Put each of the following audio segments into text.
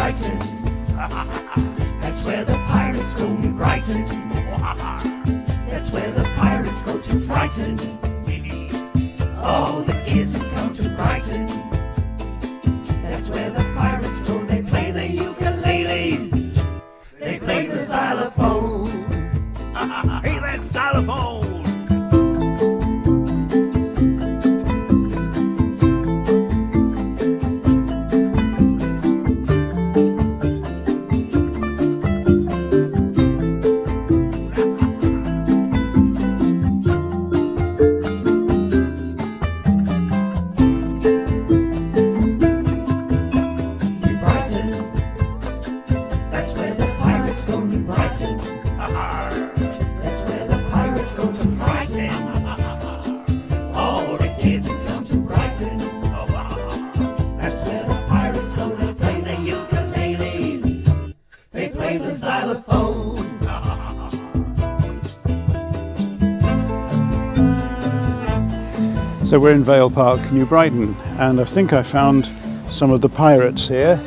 Brighton. That's where the pirates go, New Brighton. That's where the pirates go to frighten all the kids who come to Brighton. That's where the pirates go, they play the ukuleles, they play the xylophone. Hey, that xylophone! So we're in Vale Park, New Brighton, and I think I found some of the pirates here.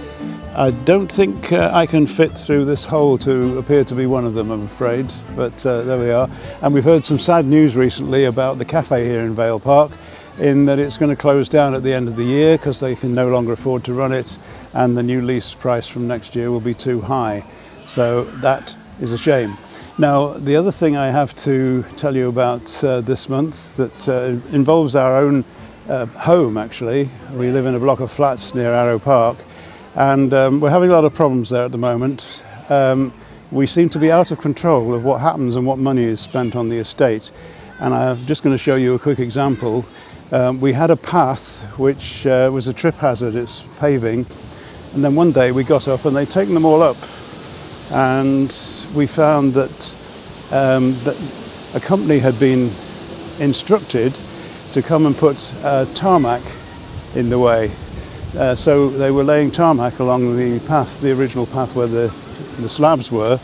I don't think I can fit through this hole to appear to be one of them, I'm afraid, but there we are. And we've heard some sad news recently about the cafe here in Vale Park, in that it's going to close down at the end of the year because they can no longer afford to run it, and the new lease price from next year will be too high. So that is a shame. Now, the other thing I have to tell you about this month that involves our own home, actually. We live in a block of flats near Arrow Park, and we're having a lot of problems there at the moment. We seem to be out of control of what happens and what money is spent on the estate. And I'm just going to show you a quick example. We had a path which was a trip hazard, it's paving, and then one day we got up and they'd taken them all up. And we found that a company had been instructed to come and put tarmac in the way. So they were laying tarmac along the path, the original path where the slabs were,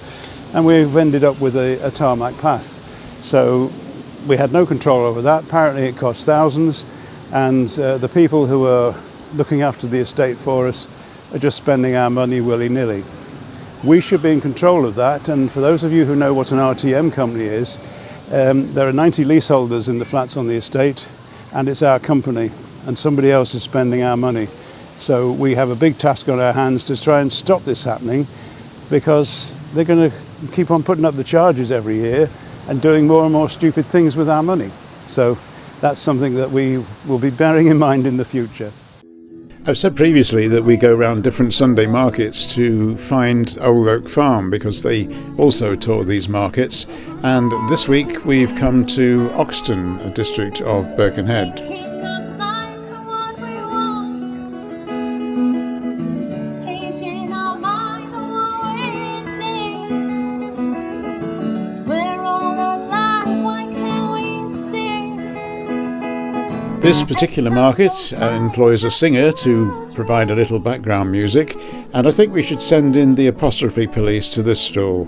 and we've ended up with a tarmac path. So we had no control over that. Apparently it cost thousands, and the people who are looking after the estate for us are just spending our money willy-nilly. We should be in control of that, and for those of you who know what an RTM company is, there are 90 leaseholders in the flats on the estate, and it's our company, and somebody else is spending our money. So we have a big task on our hands to try and stop this happening, because they're going to keep on putting up the charges every year and doing more and more stupid things with our money. So that's something that we will be bearing in mind in the future. I've said previously that we go around different Sunday markets to find Old Oak Farm because they also tour these markets, and this week we've come to Oxton, a district of Birkenhead. This particular market employs a singer to provide a little background music, and I think we should send in the apostrophe police to this stall.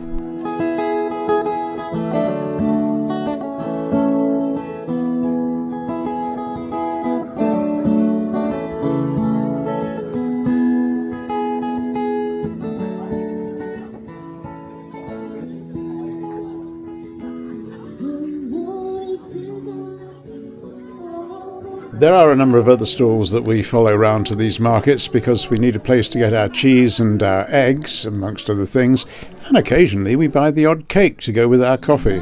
There are a number of other stalls that we follow round to these markets because we need a place to get our cheese and our eggs, amongst other things, and occasionally we buy the odd cake to go with our coffee.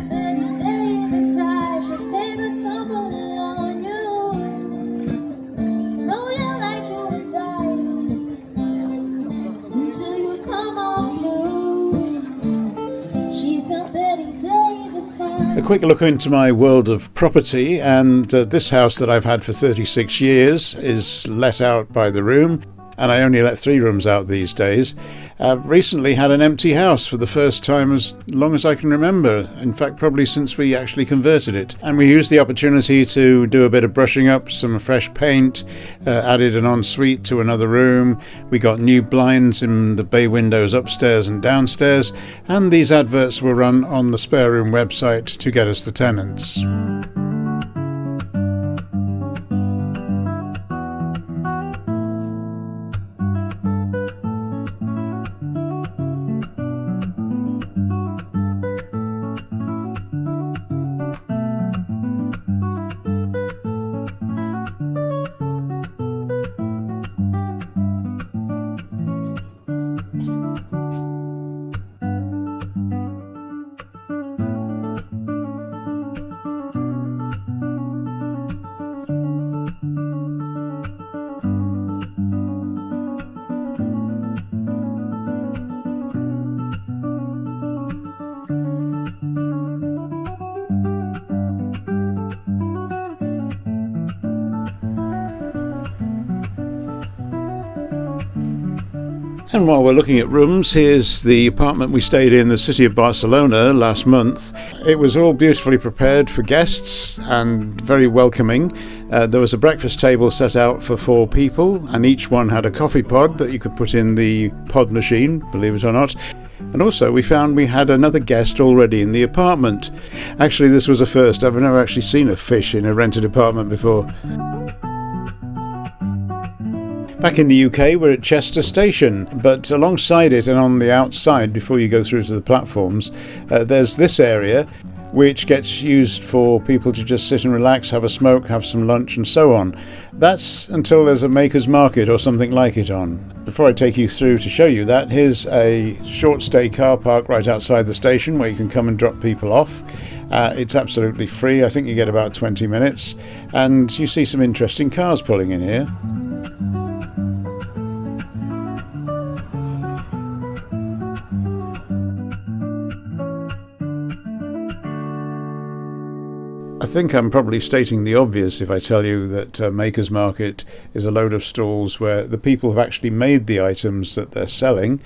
A quick look into my world of property, and this house that I've had for 36 years is let out by the room, and I only let 3 rooms out these days. I've recently had an empty house for the first time as long as I can remember, in fact probably since we actually converted it, and we used the opportunity to do a bit of brushing up, some fresh paint, added an ensuite to another room. We got new blinds in the bay windows upstairs and downstairs, and these adverts were run on the spare room website to get us the tenants. And while we're looking at rooms, here's the apartment we stayed in the city of Barcelona last month. It was all beautifully prepared for guests and very welcoming. There was a breakfast table set out for 4 people, and each one had a coffee pod that you could put in the pod machine, believe it or not. And also we found we had another guest already in the apartment. Actually, this was a first. I've never actually seen a fish in a rented apartment before. Back in the UK, we're at Chester Station, but alongside it and on the outside, before you go through to the platforms, there's this area which gets used for people to just sit and relax, have a smoke, have some lunch and so on. That's until there's a maker's market or something like it on. Before I take you through to show you that, here's a short stay car park right outside the station where you can come and drop people off. It's absolutely free. I think you get about 20 minutes, and you see some interesting cars pulling in here. I think I'm probably stating the obvious if I tell you that Maker's Market is a load of stalls where the people have actually made the items that they're selling.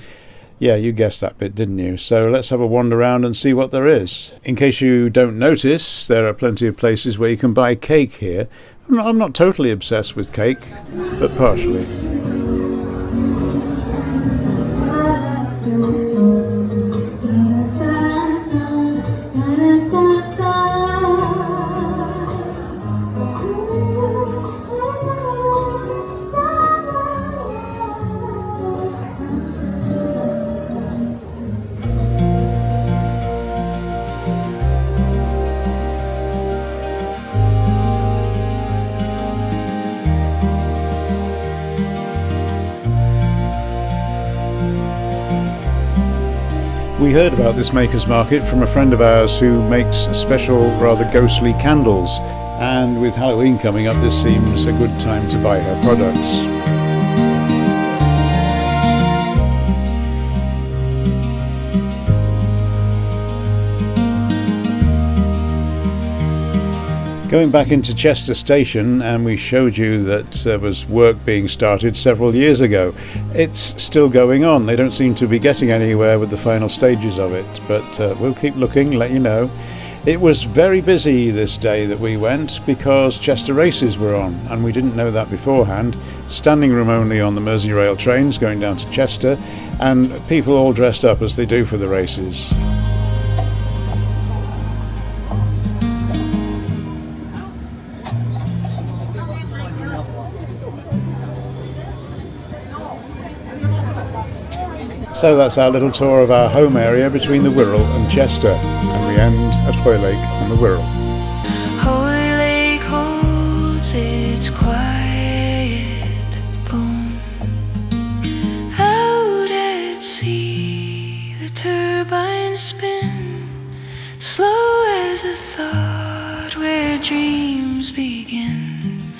Yeah, you guessed that bit, didn't you? So let's have a wander around and see what there is. In case you don't notice, there are plenty of places where you can buy cake here. I'm not totally obsessed with cake, but partially. We heard about this Maker's Market from a friend of ours who makes special, rather ghostly candles, and with Halloween coming up, this seems a good time to buy her products. Going back into Chester Station, and we showed you that there was work being started several years ago. It's still going on. They don't seem to be getting anywhere with the final stages of it, but we'll keep looking, let you know. It was very busy this day that we went because Chester races were on, and we didn't know that beforehand. Standing room only on the Merseyrail trains going down to Chester, and people all dressed up as they do for the races. So that's our little tour of our home area between the Wirral and Chester, and we end at Hoylake on the Wirral. Hoylake holds its quiet bone. Out at sea, the turbines spin, slow as a thought where dreams begin.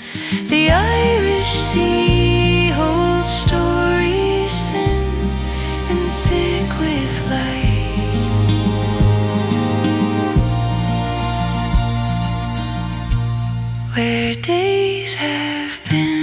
The Irish Sea holds stories thin and thick with light, where days have been.